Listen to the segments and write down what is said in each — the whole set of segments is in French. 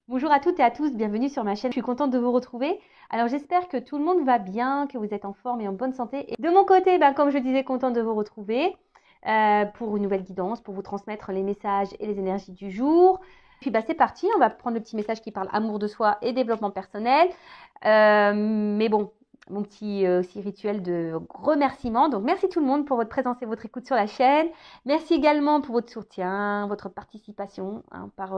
Bonjour à toutes et à tous, bienvenue sur ma chaîne. Je suis contente de vous retrouver. Alors j'espère que tout le monde va bien, que vous êtes en forme et en bonne santé. Et de mon côté, comme je disais, contente de vous retrouver pour une nouvelle guidance, pour vous transmettre les messages et les énergies du jour. Puis c'est parti, on va prendre le petit message qui parle amour de soi et développement personnel. Mais bon, mon petit aussi rituel de remerciement. Donc merci tout le monde pour votre présence et votre écoute sur la chaîne. Merci également pour votre soutien, votre participation par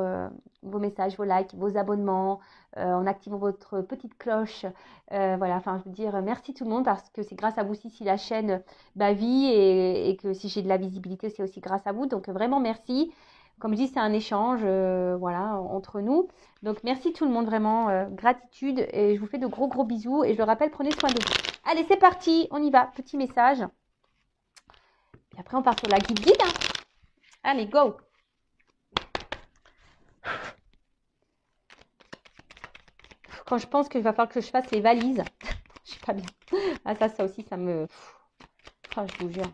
vos messages, vos likes, vos abonnements, en activant votre petite cloche. Voilà, enfin, je veux dire, merci tout le monde parce que c'est grâce à vous aussi si la chaîne vit et que si j'ai de la visibilité, c'est aussi grâce à vous. Donc, vraiment, merci. Comme je dis, c'est un échange voilà, entre nous. Donc, merci tout le monde, vraiment. Gratitude et je vous fais de gros, gros bisous. Et je le rappelle, prenez soin de vous. Allez, c'est parti, on y va. Petit message. Et après, on part sur la guide. Allez, go! Quand je pense qu'il va falloir que je fasse les valises, je suis pas bien. Ah ça aussi, ça me... Ah, je vous jure.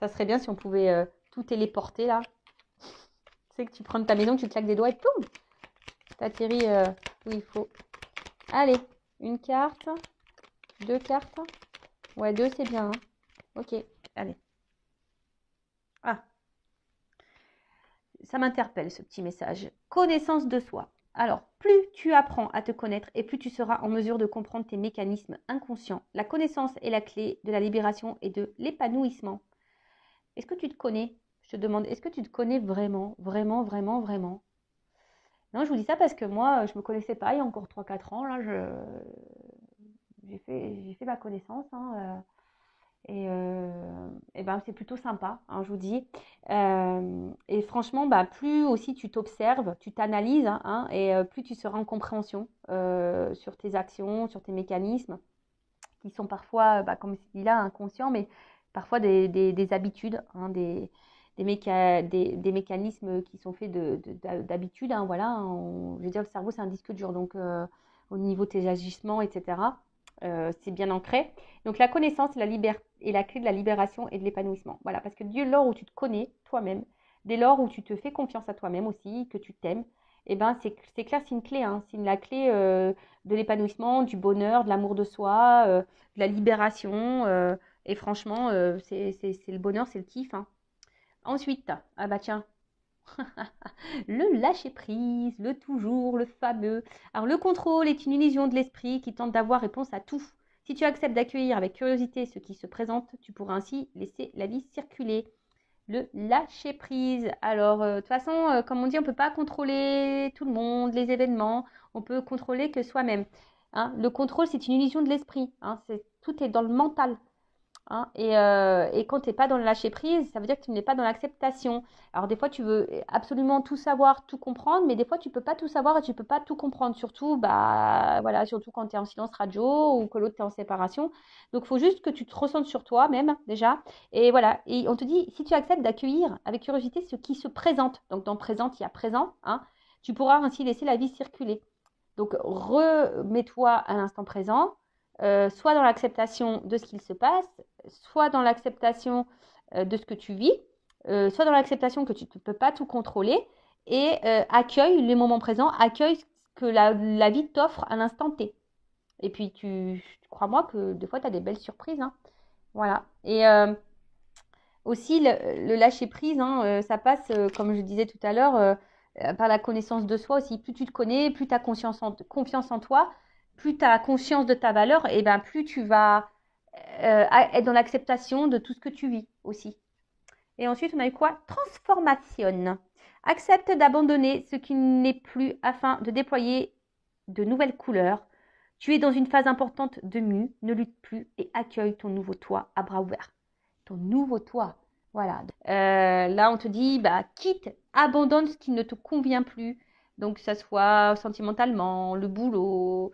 Ça serait bien si on pouvait tout téléporter, là. Tu sais que tu prends ta maison, tu claques des doigts et poum, t'atterris où il faut. Allez, une carte, deux cartes. Ouais, deux, c'est bien. Hein. Ok, allez. Ah, ça m'interpelle, ce petit message. Connaissance de soi. Alors, plus tu apprends à te connaître et plus tu seras en mesure de comprendre tes mécanismes inconscients. La connaissance est la clé de la libération et de l'épanouissement. Est-ce que tu te connais? Je te demande, est-ce que tu te connais vraiment, vraiment, vraiment, vraiment? Non, je vous dis ça parce que moi, je ne me connaissais pas il y a encore 3 4 ans. Là, j'ai fait ma connaissance. Et c'est plutôt sympa, hein, je vous dis. Et franchement, plus aussi tu t'observes, tu t'analyses, et plus tu seras en compréhension sur tes actions, sur tes mécanismes, qui sont parfois, comme je dis là, inconscients, mais parfois des habitudes, des mécanismes qui sont faits d'habitude. Voilà, je veux dire, le cerveau, c'est un disque dur, donc au niveau de tes agissements, etc., c'est bien ancré. Donc la connaissance est la clé de la libération et de l'épanouissement. Voilà, parce que dès lors où tu te connais toi-même, dès lors où tu te fais confiance à toi-même aussi, que tu t'aimes, c'est clair, c'est une clé, c'est la clé de l'épanouissement, du bonheur, de l'amour de soi, de la libération. Et franchement, c'est le bonheur, c'est le kiff. Ensuite, ah bah tiens, le lâcher prise, le toujours, le fameux. Alors le contrôle est une illusion de l'esprit qui tente d'avoir réponse à tout. Si tu acceptes d'accueillir avec curiosité ce qui se présente, tu pourras ainsi laisser la vie circuler. Le lâcher prise. Alors, de toute façon, comme on dit, on ne peut pas contrôler tout le monde, les événements. On peut contrôler que soi-même. Le contrôle, c'est une illusion de l'esprit. Tout est dans le mental. Et quand tu n'es pas dans le lâcher prise, ça veut dire que tu n'es pas dans l'acceptation. Alors des fois, tu veux absolument tout savoir, tout comprendre, mais des fois, tu peux pas tout savoir et tu peux pas tout comprendre. Surtout, voilà, surtout quand tu es en silence radio ou que l'autre est en séparation. Donc, il faut juste que tu te ressentes sur toi même déjà. Et voilà. Et on te dit, si tu acceptes d'accueillir avec curiosité ce qui se présente, donc dans présente, il y a présent, tu pourras ainsi laisser la vie circuler. Donc, remets-toi à l'instant présent, soit dans l'acceptation de ce qu'il se passe, soit dans l'acceptation de ce que tu vis, soit dans l'acceptation que tu ne peux pas tout contrôler, et accueille les moments présents, accueille ce que la vie t'offre à l'instant T. Et puis, crois-moi que des fois, tu as des belles surprises. Voilà. Et aussi, le lâcher prise, ça passe, comme je disais tout à l'heure, par la connaissance de soi aussi. Plus tu te connais, plus tu as confiance en toi, plus tu as conscience de ta valeur, et plus tu vas être dans l'acceptation de tout ce que tu vis aussi. Et ensuite, on a eu quoi? Transformation. Accepte d'abandonner ce qui n'est plus afin de déployer de nouvelles couleurs. Tu es dans une phase importante de mue, ne lutte plus et accueille ton nouveau toi à bras ouverts. Ton nouveau toi. Voilà. Là, on te dit, quitte, abandonne ce qui ne te convient plus. Donc, que ça soit sentimentalement, le boulot,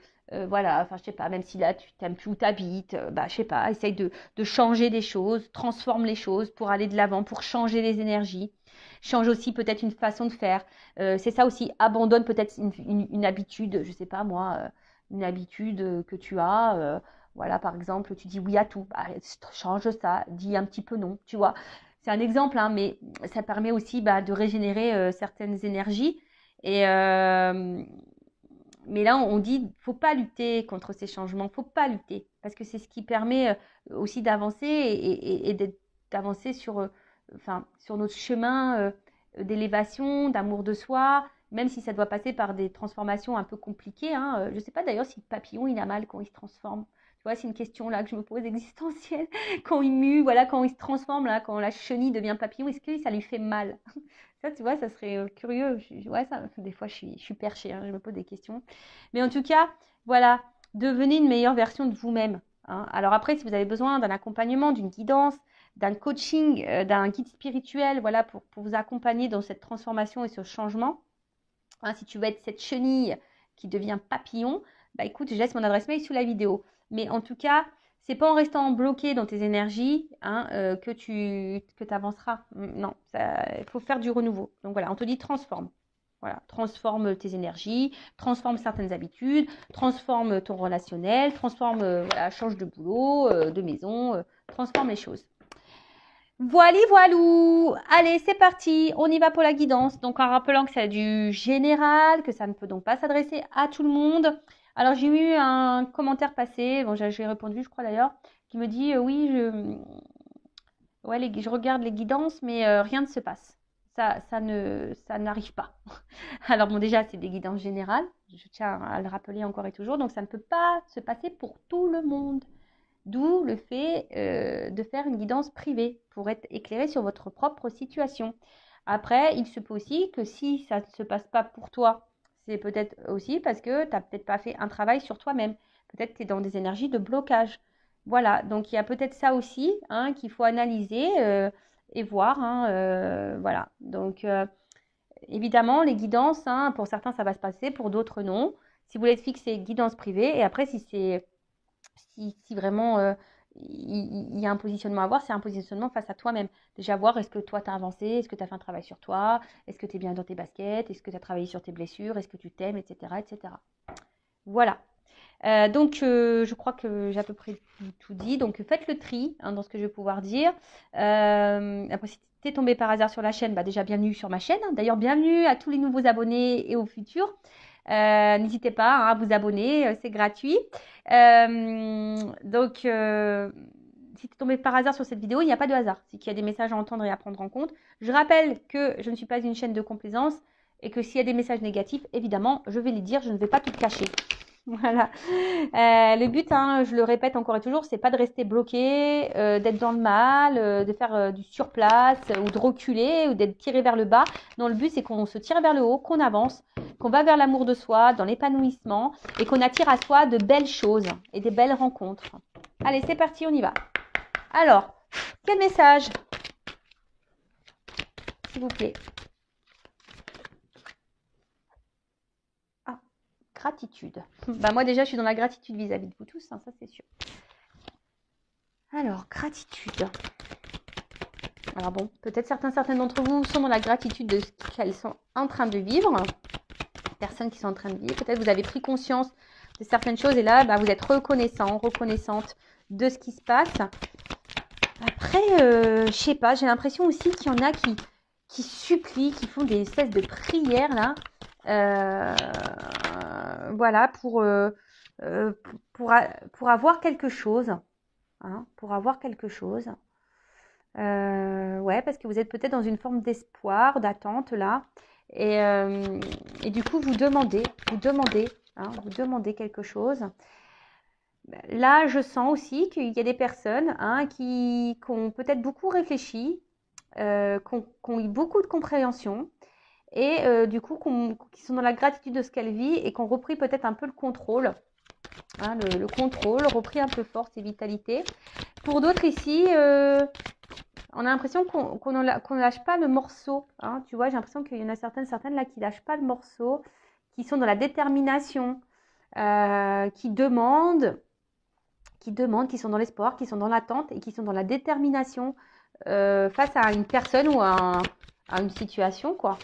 voilà. Enfin, je sais pas, même si là, tu n'aimes plus où tu habites, je sais pas, essaye de changer des choses, transforme les choses pour aller de l'avant, pour changer les énergies. Change aussi peut-être une façon de faire. C'est ça aussi, abandonne peut-être une habitude, je sais pas moi, une habitude que tu as. Voilà, par exemple, tu dis oui à tout. Change ça, dis un petit peu non, tu vois. C'est un exemple, mais ça permet aussi de régénérer certaines énergies Et, mais là, on dit, faut pas lutter contre ces changements, faut pas lutter, parce que c'est ce qui permet aussi d'avancer d'avancer sur, enfin, sur notre chemin d'élévation, d'amour de soi, même si ça doit passer par des transformations un peu compliquées. Hein. Je ne sais pas d'ailleurs si le papillon, il a mal quand il se transforme. Tu vois, c'est une question là que je me pose existentielle. Quand il mue, voilà, quand il se transforme, là, quand la chenille devient papillon, est-ce que ça lui fait mal? Ça, tu vois, ça serait curieux. Ouais, ça, des fois, je suis perchée, hein, je me pose des questions. Mais en tout cas, voilà, devenez une meilleure version de vous-même. Hein. Alors après, si vous avez besoin d'un accompagnement, d'une guidance, d'un coaching, d'un guide spirituel, voilà, pour vous accompagner dans cette transformation et ce changement, hein, si tu veux être cette chenille qui devient papillon, bah écoute, je laisse mon adresse mail sous la vidéo. Mais en tout cas, c'est pas en restant bloqué dans tes énergies hein, que tu avanceras. Non, il faut faire du renouveau. Donc voilà, on te dit transforme. Voilà, transforme tes énergies, transforme certaines habitudes, transforme ton relationnel, transforme, voilà, change de boulot, de maison, transforme les choses. Voilà, voilou. Allez, c'est parti. On y va pour la guidance. Donc, en rappelant que c'est du général, que ça ne peut donc pas s'adresser à tout le monde. Alors, j'ai eu un commentaire passé, bon, j'ai répondu, je crois d'ailleurs, qui me dit oui, je regarde les guidances, mais rien ne se passe. Ça n'arrive pas. Alors, bon, déjà, c'est des guidances générales. Je tiens à le rappeler encore et toujours. Donc, ça ne peut pas se passer pour tout le monde. D'où le fait de faire une guidance privée pour être éclairé sur votre propre situation. Après, il se peut aussi que si ça ne se passe pas pour toi, c'est peut-être aussi parce que tu n'as peut-être pas fait un travail sur toi-même. Peut-être que tu es dans des énergies de blocage. Voilà, donc il y a peut-être ça aussi hein, qu'il faut analyser et voir. Hein, voilà, donc évidemment, les guidances, hein, pour certains, ça va se passer, pour d'autres, non. Si vous voulez être fixé, guidance privée. Et après, si vraiment il y a un positionnement à avoir, c'est un positionnement face à toi-même. Déjà voir, est-ce que toi, tu as avancé, est-ce que tu as fait un travail sur toi, est-ce que tu es bien dans tes baskets, est-ce que tu as travaillé sur tes blessures, est-ce que tu t'aimes, etc., etc. Voilà. Donc, je crois que j'ai à peu près tout dit. Donc, faites le tri hein, dans ce que je vais pouvoir dire. Après, si tu es tombé par hasard sur la chaîne, bah, déjà, bienvenue sur ma chaîne. D'ailleurs, bienvenue à tous les nouveaux abonnés et aux futurs. N'hésitez pas hein, à vous abonner, c'est gratuit. Donc, si tu es tombé par hasard sur cette vidéo, il n'y a pas de hasard. C'est qu'il y a des messages à entendre et à prendre en compte. Je rappelle que je ne suis pas une chaîne de complaisance et que s'il y a des messages négatifs, évidemment, je vais les dire, je ne vais pas tout cacher. Voilà. Le but, hein, je le répète encore et toujours, c'est pas de rester bloqué, d'être dans le mal, de faire du surplace ou de reculer ou d'être tiré vers le bas. Non, le but, c'est qu'on se tire vers le haut, qu'on avance, qu'on va vers l'amour de soi, dans l'épanouissement et qu'on attire à soi de belles choses et des belles rencontres. Allez, c'est parti, on y va. Alors, quel message, s'il vous plaît? Gratitude. Bah moi déjà, je suis dans la gratitude vis-à-vis de vous tous, hein, ça c'est sûr. Alors, gratitude. Alors bon, peut-être certaines d'entre vous sont dans la gratitude de ce qu'elles sont en train de vivre. Personnes qui sont en train de vivre. Peut-être vous avez pris conscience de certaines choses et là, bah, vous êtes reconnaissante de ce qui se passe. Après, je sais pas, j'ai l'impression aussi qu'il y en a qui supplient, qui font des espèces de prières là. Voilà, pour avoir quelque chose. Hein, pour avoir quelque chose. Ouais, parce que vous êtes peut-être dans une forme d'espoir, d'attente là. Et du coup, vous demandez quelque chose. Là, je sens aussi qu'il y a des personnes hein, qui ont peut-être beaucoup réfléchi, qui ont eu beaucoup de compréhension et du coup qui sont dans la gratitude de ce qu'elles vivent et qui ont repris peut-être un peu le contrôle. Hein, le contrôle, repris un peu force et vitalité. Pour d'autres ici, on a l'impression qu'on ne lâche pas le morceau. Hein, tu vois, j'ai l'impression qu'il y en a certaines là qui ne lâchent pas le morceau, qui sont dans la détermination, qui demandent, qui sont dans l'espoir, qui sont dans l'attente et qui sont dans la détermination face à une personne ou à une situation, quoi.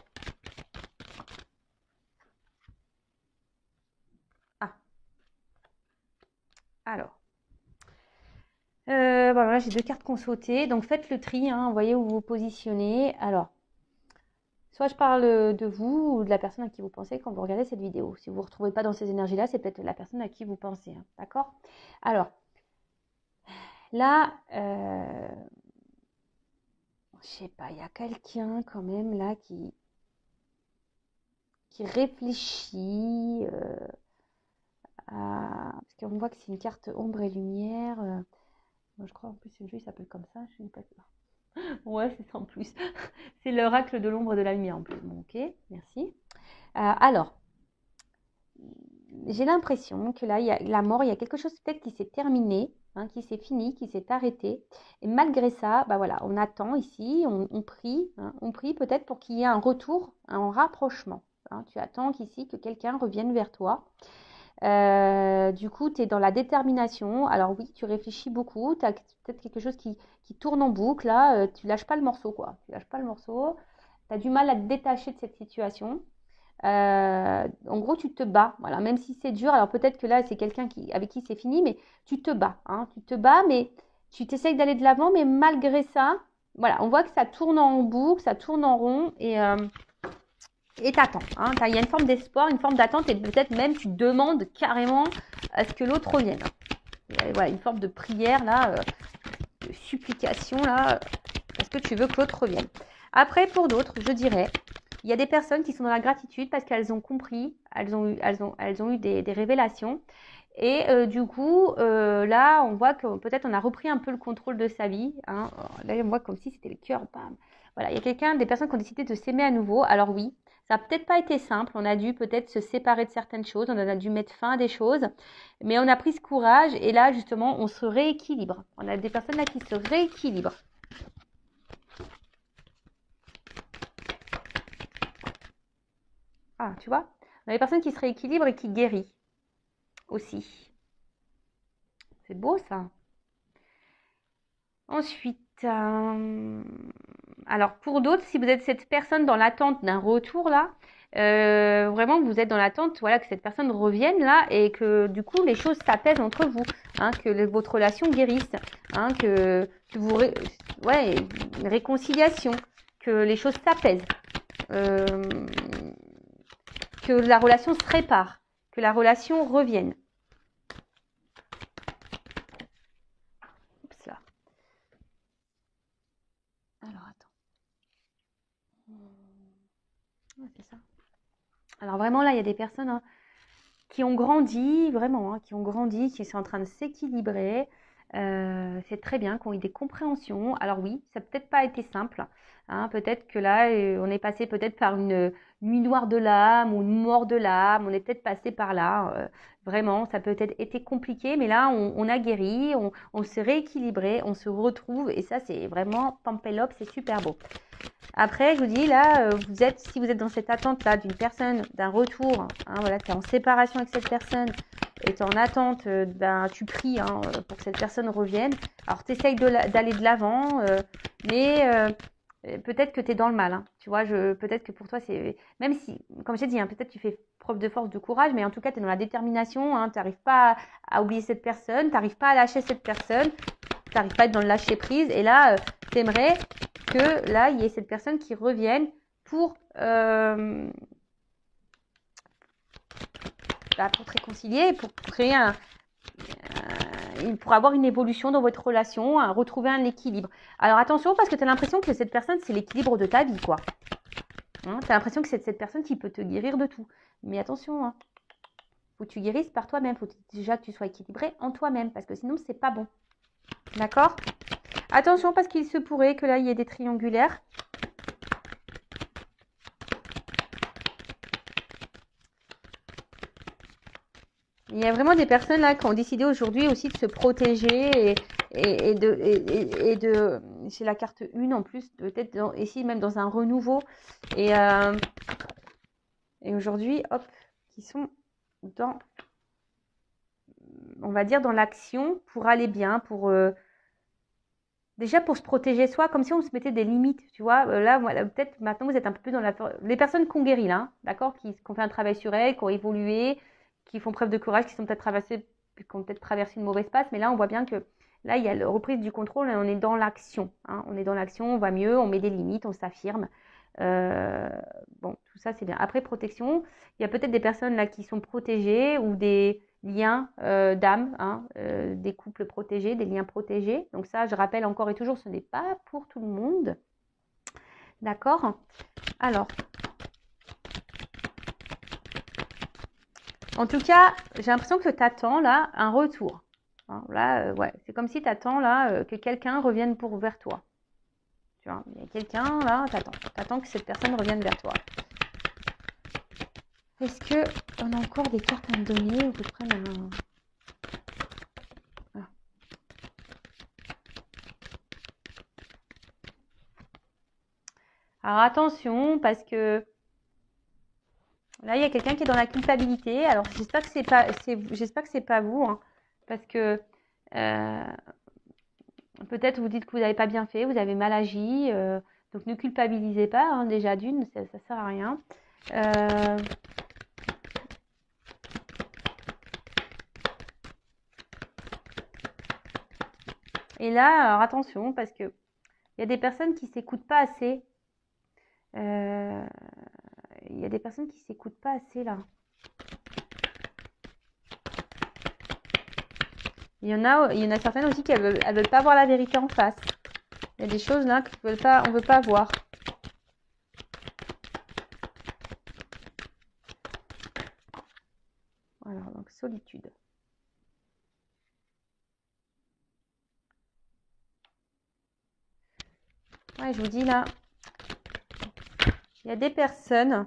Ah. Alors. Voilà, j'ai deux cartes qu'on sautait. Donc, faites le tri. Hein, vous voyez où vous vous positionnez. Alors, Soit je parle de vous ou de la personne à qui vous pensez quand vous regardez cette vidéo. Si vous ne vous retrouvez pas dans ces énergies-là, c'est peut-être la personne à qui vous pensez. Hein, d'accord? Alors, là, je sais pas, il y a quelqu'un quand même là qui réfléchit parce qu'on voit que c'est une carte ombre et lumière. Moi, je crois en plus, le jeu il s'appelle comme ça. Je ne sais pas. Ouais, c'est ça en plus. C'est l'oracle de l'ombre et de la lumière en plus. Bon, ok, merci. Alors, j'ai l'impression que là, il y a la mort, il y a quelque chose peut-être qui s'est terminé, hein, qui s'est fini, qui s'est arrêté. Et malgré ça, bah voilà, on attend ici, on prie, hein, on prie peut-être pour qu'il y ait un retour, un rapprochement. Hein. Tu attends qu'ici, que quelqu'un revienne vers toi. Du coup, tu es dans la détermination. Alors oui, tu réfléchis beaucoup. Tu as peut-être quelque chose qui tourne en boucle. Là, tu lâches pas le morceau, quoi. Tu lâches pas le morceau. Tu as du mal à te détacher de cette situation. En gros, tu te bats. Voilà, même si c'est dur. Alors peut-être que là, c'est quelqu'un avec qui c'est fini, mais tu te bats. Hein. Tu te bats, mais tu t'essayes d'aller de l'avant. Mais malgré ça, voilà, on voit que ça tourne en boucle, ça tourne en rond. Et t'attends. Hein. Il y a une forme d'espoir, une forme d'attente et peut-être même tu demandes carrément à ce que l'autre revienne. Voilà, une forme de prière là, de supplication là. Est-ce que tu veux que l'autre revienne? Après, pour d'autres, je dirais, il y a des personnes qui sont dans la gratitude parce qu'elles ont compris, elles ont eu des révélations. Et du coup, là, on voit que peut-être on a repris un peu le contrôle de sa vie. Hein. Là, on voit comme si c'était le cœur. Bam. Voilà, il y a des personnes qui ont décidé de s'aimer à nouveau. Alors oui, ça n'a peut-être pas été simple. On a dû peut-être se séparer de certaines choses. On a dû mettre fin à des choses. Mais on a pris ce courage. Et là, justement, on se rééquilibre. On a des personnes là qui se rééquilibrent. Ah, tu vois? On a des personnes qui se rééquilibrent et qui guérissent aussi. C'est beau ça. Ensuite, alors pour d'autres, si vous êtes cette personne dans l'attente d'un retour là, vraiment vous êtes dans l'attente, voilà, que cette personne revienne là et que du coup les choses s'apaisent entre vous, hein, que votre relation guérisse, hein, que vous, ouais, une réconciliation, que les choses s'apaisent, que la relation se répare, que la relation revienne. Oups là. Alors attends. Ouais, c'est ça. Alors vraiment là, il y a des personnes hein, qui ont grandi, vraiment, hein, qui ont grandi, qui sont en train de s'équilibrer. C'est très bien, qui ont eu des compréhensions. Alors oui, ça n'a peut-être pas été simple. Hein, peut-être que là, on est passé peut-être par une nuit noire de l'âme ou une mort de l'âme. On est peut-être passé par là. Vraiment, ça peut être été compliqué, mais là, on a guéri, on s'est rééquilibré, on se retrouve. Et ça, c'est vraiment Pampelope, c'est super beau. Après, je vous dis, là, si vous êtes dans cette attente-là d'une personne, d'un retour, hein, voilà, tu es en séparation avec cette personne et tu es en attente tu pries hein, pour que cette personne revienne. Alors, tu essayes d'aller de l'avant, mais peut-être que tu es dans le mal. Hein, tu vois, peut-être que pour toi, c'est. Même si, comme j'ai dit, hein, peut-être tu fais preuve de force, de courage, mais en tout cas, tu es dans la détermination. Hein, tu n'arrives pas à oublier cette personne, tu n'arrives pas à lâcher cette personne, tu n'arrives pas à être dans le lâcher prise. Et là, tu aimerais que là, il y ait cette personne qui revienne pour te réconcilier, pour créer pour avoir une évolution dans votre relation, retrouver un équilibre. Alors attention, parce que tu as l'impression que cette personne, c'est l'équilibre de ta vie, quoi. Hein, tu as l'impression que c'est cette personne qui peut te guérir de tout. Mais attention, hein, faut que tu guérisses par toi-même. Faut déjà que tu sois équilibré en toi-même, parce que sinon, c'est pas bon. D'accord ? Attention, parce qu'il se pourrait que là, il y ait des triangulaires. Il y a vraiment des personnes là qui ont décidé aujourd'hui aussi de se protéger et de c'est la carte 1 en plus, peut-être ici même dans un renouveau. Et aujourd'hui, hop, qui sont dans, on va dire, dans l'action pour aller bien, pour déjà pour se protéger soi, comme si on se mettait des limites, tu vois. Là, voilà, peut-être maintenant vous êtes un peu plus dans les personnes qui ont guéri là, hein, d'accord, qui ont fait un travail sur elles, qui ont évolué, qui font preuve de courage, qui ont peut-être traversé une mauvaise passe, mais là on voit bien que là il y a la reprise du contrôle et on est dans l'action, hein, on est dans l'action, on va mieux, on met des limites, on s'affirme, Bon, tout ça, c'est bien. Après, protection, il y a peut-être des personnes là qui sont protégées ou des liens d'âme, hein, des couples protégés, des liens protégés. Donc ça, je rappelle encore et toujours, ce n'est pas pour tout le monde. D'accord? Alors, en tout cas, j'ai l'impression que tu attends là un retour. Hein, là, ouais, c'est comme si tu attends là que quelqu'un revienne vers toi. Tu vois, il y a quelqu'un là, t'attends que cette personne revienne vers toi. Est-ce que on a encore des cartes à me donner ou que je prenne un... Ah. Alors attention, parce que là, il y a quelqu'un qui est dans la culpabilité. Alors j'espère que c'est pas vous, hein, parce que peut-être vous dites que vous n'avez pas bien fait, vous avez mal agi, donc ne culpabilisez pas, hein, déjà d'une, ça sert à rien. Et là, alors attention, parce que il y a des personnes qui s'écoutent pas assez. Il y a des personnes qui s'écoutent pas assez là. Il y en a certaines aussi qui veulent pas voir la vérité en face. Il y a des choses là qu'on veut pas voir. Voilà, donc solitude. Ouais, je vous dis là, il y a des personnes.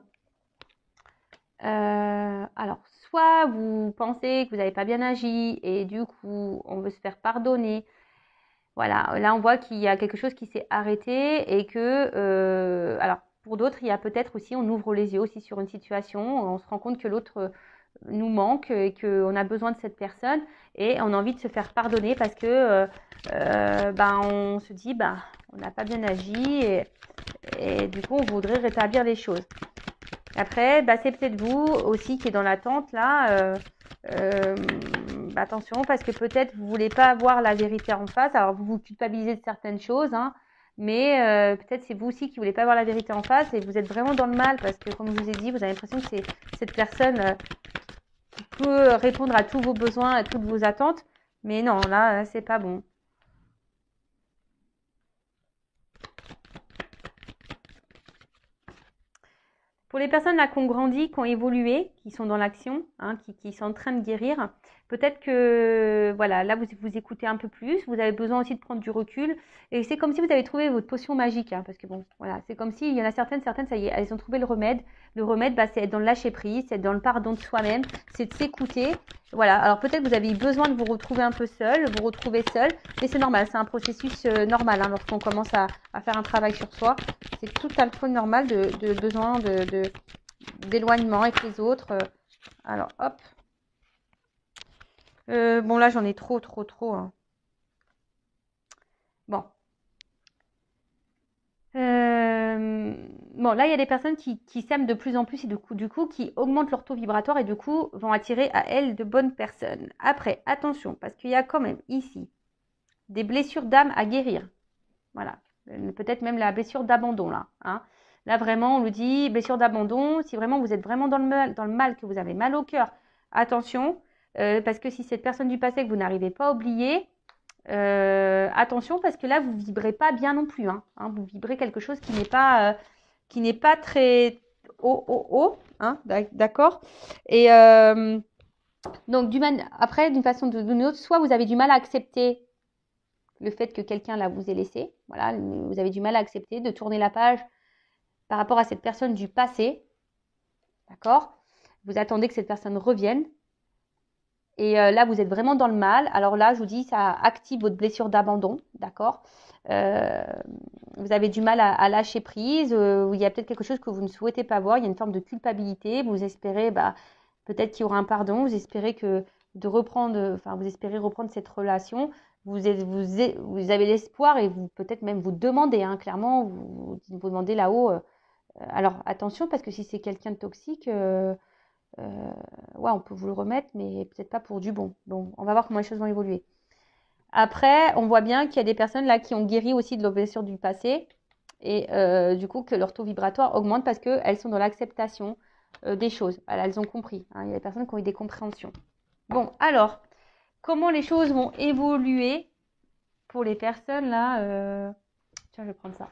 Alors, soit vous pensez que vous n'avez pas bien agi et du coup, on veut se faire pardonner. Voilà, là on voit qu'il y a quelque chose qui s'est arrêté et que, alors pour d'autres, il y a peut-être aussi, on ouvre les yeux aussi sur une situation, on se rend compte que l'autre nous manque et qu'on a besoin de cette personne et on a envie de se faire pardonner parce que on se dit on n'a pas bien agi et du coup on voudrait rétablir les choses. Après, c'est peut-être vous aussi qui est dans l'attente là. Attention parce que peut-être vous voulez pas avoir la vérité en face. Alors vous vous culpabilisez de certaines choses, hein, mais peut-être c'est vous aussi qui voulez pas avoir la vérité en face et vous êtes vraiment dans le mal parce que comme je vous ai dit, vous avez l'impression que c'est cette personne qui peut répondre à tous vos besoins, à toutes vos attentes. Mais non, là c'est pas bon. Pour les personnes là qui ont grandi, qui ont évolué, qui sont dans l'action, hein, qui sont en train de guérir, peut-être que voilà, là vous écoutez un peu plus, vous avez besoin aussi de prendre du recul. Et c'est comme si vous avez trouvé votre potion magique, hein, parce que bon, voilà, c'est comme si il y en a certaines, ça y est, elles ont trouvé le remède. Le remède, c'est être dans le lâcher prise, c'est être dans le pardon de soi-même, c'est de s'écouter. Voilà, alors peut-être vous avez eu besoin de vous retrouver un peu seul, vous retrouver seul, mais c'est normal, c'est un processus normal hein, lorsqu'on commence à faire un travail sur soi. C'est tout à fait normal de besoin d'éloignement avec les autres. Alors, hop. Bon, là, j'en ai trop. Hein. Bon. Bon, là, il y a des personnes qui s'aiment de plus en plus et du coup, qui augmentent leur taux vibratoire et du coup, vont attirer à elles de bonnes personnes. Après, attention, parce qu'il y a quand même ici des blessures d'âme à guérir. Voilà. Peut-être même la blessure d'abandon, là. Hein. Là, vraiment, on nous dit blessure d'abandon. Si vraiment vous êtes vraiment dans le mal, que vous avez mal au cœur, attention. Parce que si cette personne du passé que vous n'arrivez pas à oublier, attention parce que là, vous ne vibrez pas bien non plus. Hein. Vous vibrez quelque chose qui n'est pas très haut. Hein, d'accord. Et donc, après, d'une façon ou d'une autre, soit vous avez du mal à accepter le fait que quelqu'un là vous ait laissé. Voilà, vous avez du mal à accepter de tourner la page par rapport à cette personne du passé. D'accord? Vous attendez que cette personne revienne. Et là, vous êtes vraiment dans le mal. Alors là, je vous dis, ça active votre blessure d'abandon. D'accord? Vous avez du mal à lâcher prise. Il y a peut-être quelque chose que vous ne souhaitez pas voir. Il y a une forme de culpabilité. Vous espérez, peut-être qu'il y aura un pardon. Vous espérez vous espérez reprendre cette relation. Vous avez l'espoir et vous peut-être même vous demandez, hein, clairement, vous demandez là-haut. Alors attention parce que si c'est quelqu'un de toxique, on peut vous le remettre, mais peut-être pas pour du bon. Donc on va voir comment les choses vont évoluer. Après, on voit bien qu'il y a des personnes là qui ont guéri aussi de leurs blessures du passé. Et du coup, que leur taux vibratoire augmente parce qu'elles sont dans l'acceptation des choses. Voilà, elles ont compris. Hein. Il y a des personnes qui ont eu des compréhensions. Bon, alors, comment les choses vont évoluer pour les personnes là Tiens, je vais prendre ça.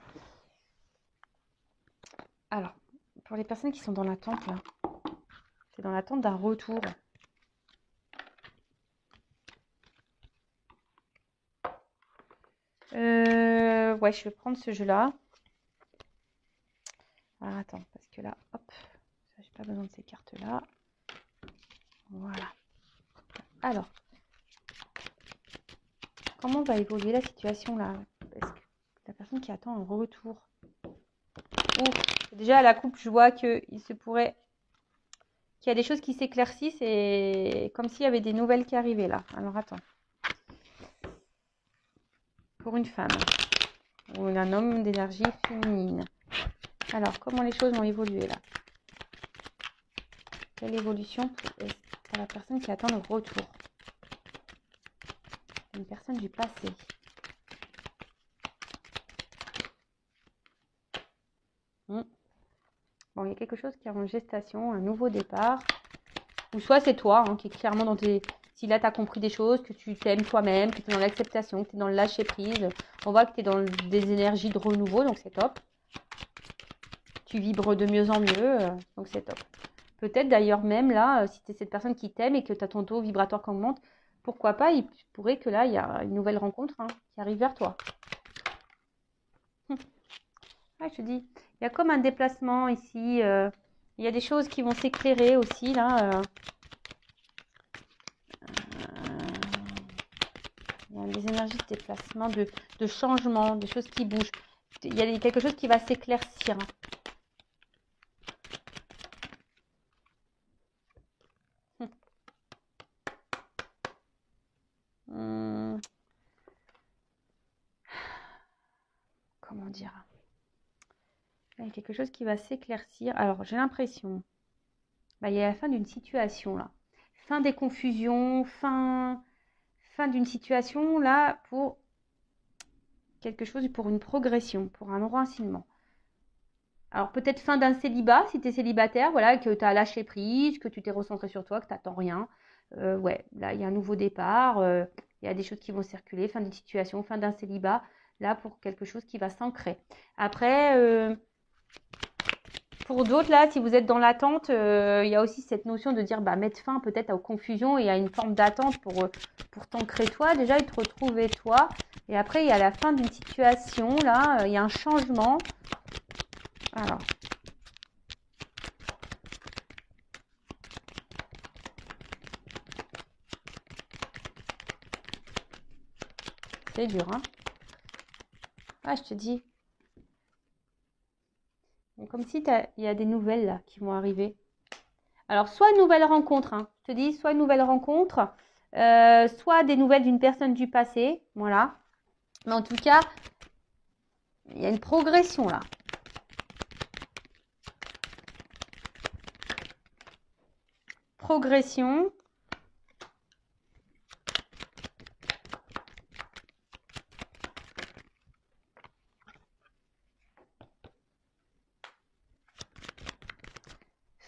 Alors, pour les personnes qui sont dans l'attente là, c'est dans l'attente d'un retour. Ouais, je vais prendre ce jeu-là. Alors, attends, parce que là, hop, j'ai pas besoin de ces cartes-là. Voilà. Alors, comment va évoluer la situation là? Est-ce que la personne qui attend un retour? Déjà, à la coupe, je vois qu'il se pourrait qu'il y a des choses qui s'éclaircissent et comme s'il y avait des nouvelles qui arrivaient là. Alors, attends. Pour une femme ou un homme d'énergie féminine. Alors, comment les choses vont évoluer là? Quelle évolution pour la personne qui attend le retour? Une personne du passé. Bon, il y a quelque chose qui est en gestation, un nouveau départ. Ou soit c'est toi qui est clairement dans tes... Si là, tu as compris des choses, que tu t'aimes toi-même, que tu es dans l'acceptation, que tu es dans le lâcher-prise. On voit que tu es dans des énergies de renouveau, donc c'est top. Tu vibres de mieux en mieux, donc c'est top. Peut-être d'ailleurs même là, si tu es cette personne qui t'aime et que tu as ton taux vibratoire qui augmente, pourquoi pas, il pourrait que là, il y a une nouvelle rencontre qui arrive vers toi. Ouais, je te dis, il y a comme un déplacement ici. Il y a des choses qui vont s'éclairer aussi là. Il y a des énergies de déplacement, de changement, des choses qui bougent. Il y a quelque chose qui va s'éclaircir. Comment dire? Il y a quelque chose qui va s'éclaircir. Alors, j'ai l'impression, il y a la fin d'une situation là. Fin des confusions, fin d'une situation là pour quelque chose, pour une progression, pour un enracinement. Alors peut-être fin d'un célibat, si tu es célibataire, voilà, que tu as lâché prise, que tu t'es recentré sur toi, que tu n'attends rien. Ouais, là, il y a un nouveau départ, il y a des choses qui vont circuler, fin d'une situation, fin d'un célibat, là, pour quelque chose qui va s'ancrer. Après, pour d'autres, là, si vous êtes dans l'attente, il y a aussi cette notion de dire, mettre fin peut-être aux confusions et à une forme d'attente pour t'ancrer toi, déjà, et te retrouver toi. Et après, il y a la fin d'une situation, là, il y a un changement. Alors. C'est dur, hein? Ah, je te dis. Comme si il y a des nouvelles là qui vont arriver. Alors, soit une nouvelle rencontre, hein. Je te dis, soit une nouvelle rencontre, soit des nouvelles d'une personne du passé. Voilà. Mais en tout cas, il y a une progression là. Progression.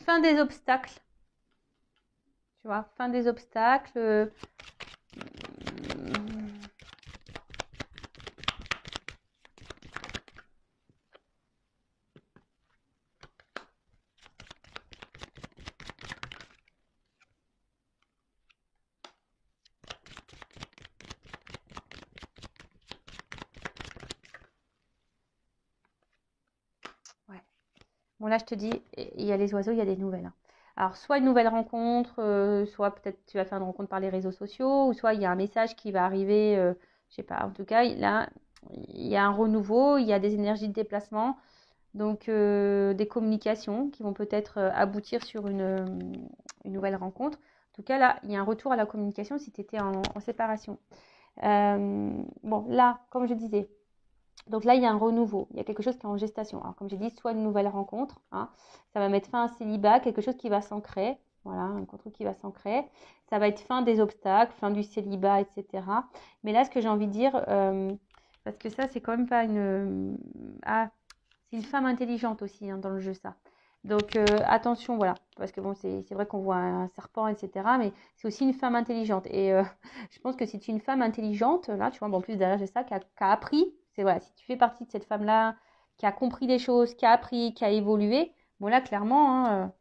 Fin des obstacles. Tu vois, fin des obstacles. Ouais. Bon, là, je te dis, il y a les oiseaux, il y a des nouvelles. Hein. Alors, soit une nouvelle rencontre, soit peut-être tu vas faire une rencontre par les réseaux sociaux, ou soit il y a un message qui va arriver, je sais pas. En tout cas, là, il y a un renouveau, il y a des énergies de déplacement, donc des communications qui vont peut-être aboutir sur une nouvelle rencontre. En tout cas, là, il y a un retour à la communication si tu étais en séparation. Bon, là, comme je disais, donc là, il y a un renouveau, il y a quelque chose qui est en gestation. Alors, comme j'ai dit, soit une nouvelle rencontre, ça va mettre fin à un célibat, quelque chose qui va s'ancrer, voilà, un truc qui va s'ancrer. Ça va être fin des obstacles, fin du célibat, etc. Mais là, ce que j'ai envie de dire, parce que ça, c'est quand même pas une... C'est une femme intelligente aussi hein, dans le jeu, ça. Donc, attention, voilà. Parce que bon, c'est vrai qu'on voit un serpent, etc. Mais c'est aussi une femme intelligente. Et je pense que si tu es une femme intelligente, là, tu vois, bon, en plus derrière, j'ai ça, qui a appris. C'est voilà, si tu fais partie de cette femme-là, qui a compris les choses, qui a appris, qui a évolué, bon, là, clairement, hein,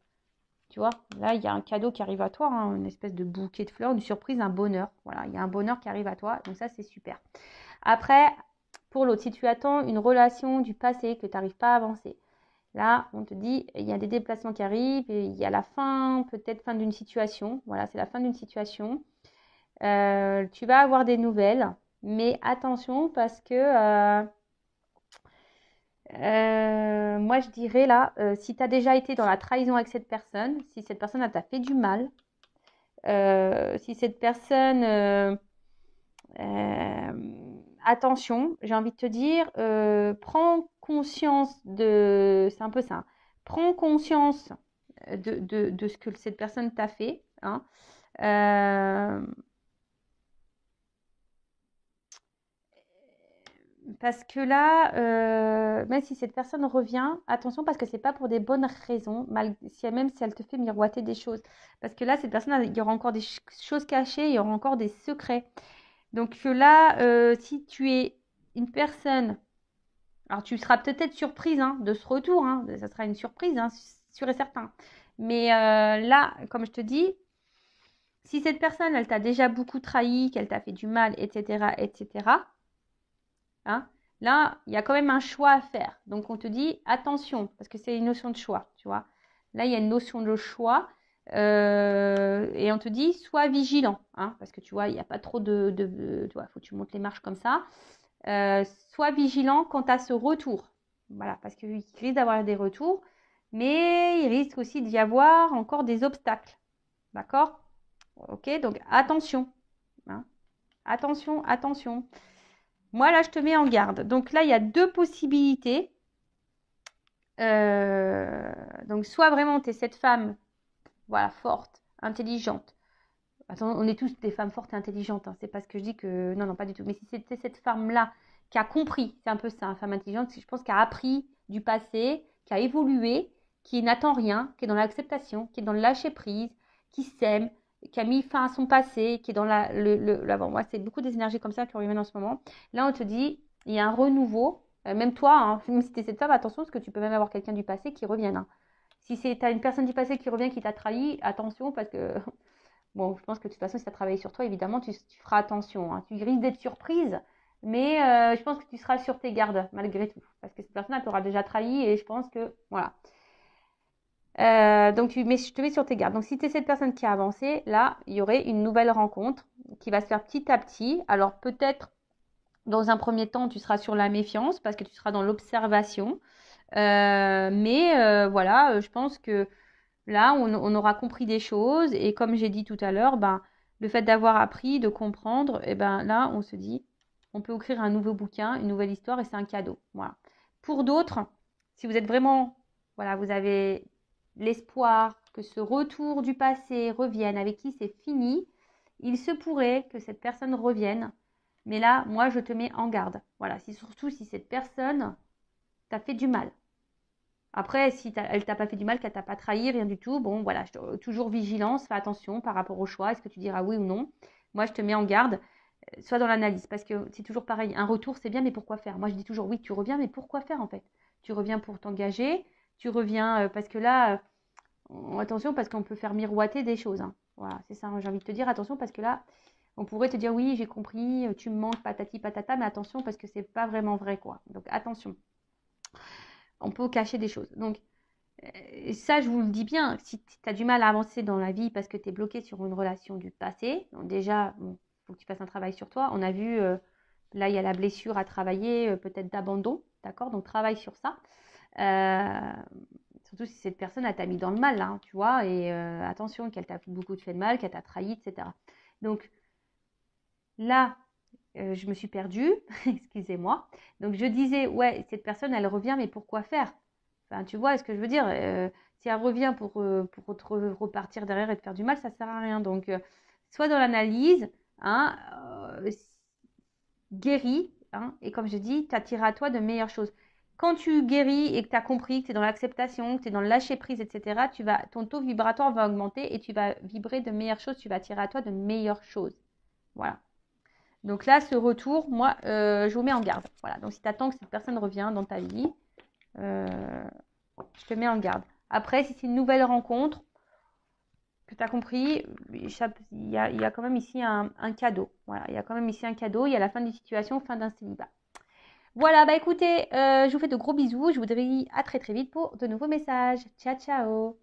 tu vois, là, il y a un cadeau qui arrive à toi, hein, une espèce de bouquet de fleurs, une surprise, un bonheur. Voilà, il y a un bonheur qui arrive à toi. Donc, ça, c'est super. Après, pour l'autre, si tu attends une relation du passé que tu n'arrives pas à avancer, là, on te dit, il y a des déplacements qui arrivent, et il y a la fin, peut-être fin d'une situation. Voilà, c'est la fin d'une situation. Tu vas avoir des nouvelles, mais attention parce que moi, je dirais là, si tu as déjà été dans la trahison avec cette personne, si cette personne t'a fait du mal, si cette personne... attention, j'ai envie de te dire, prends conscience de... C'est un peu ça. Prends conscience de ce que cette personne t'a fait. Hein. Parce que là, même si cette personne revient, attention parce que c'est pas pour des bonnes raisons, même si elle te fait miroiter des choses. Parce que là, cette personne, il y aura encore des choses cachées, il y aura encore des secrets. Donc là, si tu es une personne, alors tu seras peut-être surprise hein, de ce retour, hein, ça sera une surprise, hein, sûr et certain. Mais là, comme je te dis, si cette personne, elle t'a déjà beaucoup trahi, qu'elle t'a fait du mal, etc., etc., hein, là, il y a quand même un choix à faire. Donc on te dit attention, parce que c'est une notion de choix, tu vois. Là, il y a une notion de choix. Et on te dit sois vigilant, hein, parce que tu vois, il n'y a pas trop tu vois, faut que tu montes les marches comme ça. Sois vigilant quant à ce retour. Voilà, parce qu'il risque d'avoir des retours, mais il risque aussi d'y avoir encore des obstacles. D'accord? Ok, donc attention. Hein. Attention, attention. Moi, là, je te mets en garde. Donc là, il y a deux possibilités. Donc, soit vraiment, tu es cette femme, voilà, forte, intelligente. Attends, on est tous des femmes fortes et intelligentes. Hein. C'est pas ce que je dis que... Non, non, pas du tout. Mais si c'était cette femme-là qui a compris, c'est un peu ça, une femme intelligente, je pense qu'elle a appris du passé, qui a évolué, qui n'attend rien, qui est dans l'acceptation, qui est dans le lâcher-prise, qui s'aime, qui a mis fin à son passé, qui est dans bon, moi, c'est beaucoup des énergies comme ça qui reviennent en ce moment. Là, on te dit, il y a un renouveau. Même toi, hein, même si tu es cette femme, attention, parce que tu peux même avoir quelqu'un du passé qui revienne. Hein. Si tu as une personne du passé qui revient, qui t'a trahi, attention, parce que bon, je pense que de toute façon, si tu as travaillé sur toi, évidemment, tu feras attention. Hein. Tu risques d'être surprise, mais je pense que tu seras sur tes gardes, malgré tout. Parce que cette personne, elle t'aura déjà trahi et je pense que, voilà. Donc, je te mets sur tes gardes. Donc, si tu es cette personne qui a avancé, là, il y aurait une nouvelle rencontre qui va se faire petit à petit. Alors, peut-être, dans un premier temps, tu seras sur la méfiance parce que tu seras dans l'observation. Mais voilà, je pense que là, on aura compris des choses et comme j'ai dit tout à l'heure, ben, le fait d'avoir appris, de comprendre, et ben là, on se dit, on peut écrire un nouveau bouquin, une nouvelle histoire et c'est un cadeau. Voilà. Pour d'autres, si vous êtes vraiment, voilà, vous avez l'espoir que ce retour du passé revienne, avec qui c'est fini, il se pourrait que cette personne revienne. Mais là, moi, je te mets en garde. Voilà, surtout si cette personne t'a fait du mal. Après, si elle t'a pas fait du mal, qu'elle t'a pas trahi, rien du tout, bon, voilà, toujours vigilance, fais attention par rapport au choix, est-ce que tu diras oui ou non? Moi, je te mets en garde, soit dans l'analyse, parce que c'est toujours pareil, un retour, c'est bien, mais pourquoi faire? Moi, je dis toujours oui, tu reviens, mais pourquoi faire en fait? Tu reviens pour t'engager, tu reviens parce que là, attention, parce qu'on peut faire miroiter des choses. Hein. Voilà, c'est ça, j'ai envie de te dire, attention, parce que là, on pourrait te dire oui, j'ai compris, tu me manques, patati patata, mais attention, parce que c'est pas vraiment vrai, quoi. Donc, attention. On peut cacher des choses. Donc, ça, je vous le dis bien, si tu as du mal à avancer dans la vie parce que tu es bloqué sur une relation du passé, donc déjà, il faut que tu fasses un travail sur toi. On a vu, là, il y a la blessure à travailler, peut-être d'abandon, d'accord? Donc, travaille sur ça. Surtout si cette personne, elle t'a mis dans le mal, hein, tu vois, et attention, qu'elle t'a beaucoup fait de mal, qu'elle t'a trahi, etc. Donc, là, je me suis perdue, excusez-moi. Donc, je disais, ouais, cette personne, elle revient, mais pourquoi faire? Enfin, tu vois ce que je veux dire? Si elle revient pour repartir derrière et te faire du mal, ça ne sert à rien. Donc, soit dans l'analyse, hein, guéris, hein, et comme je dis, tu attireras à toi de meilleures choses. Quand tu guéris et que tu as compris, que tu es dans l'acceptation, que tu es dans le lâcher prise, etc., ton taux vibratoire va augmenter et tu vas vibrer de meilleures choses, tu vas attirer à toi de meilleures choses. Voilà. Donc là, ce retour, moi, je vous mets en garde. Voilà. Donc si tu attends que cette personne revienne dans ta vie, je te mets en garde. Après, si c'est une nouvelle rencontre, que tu as compris, il y a quand même ici un cadeau. Voilà, il y a quand même ici un cadeau. Il y a la fin d'une situation, fin d'un célibat. Voilà, bah écoutez, je vous fais de gros bisous. Je vous dis à très très vite pour de nouveaux messages. Ciao, ciao.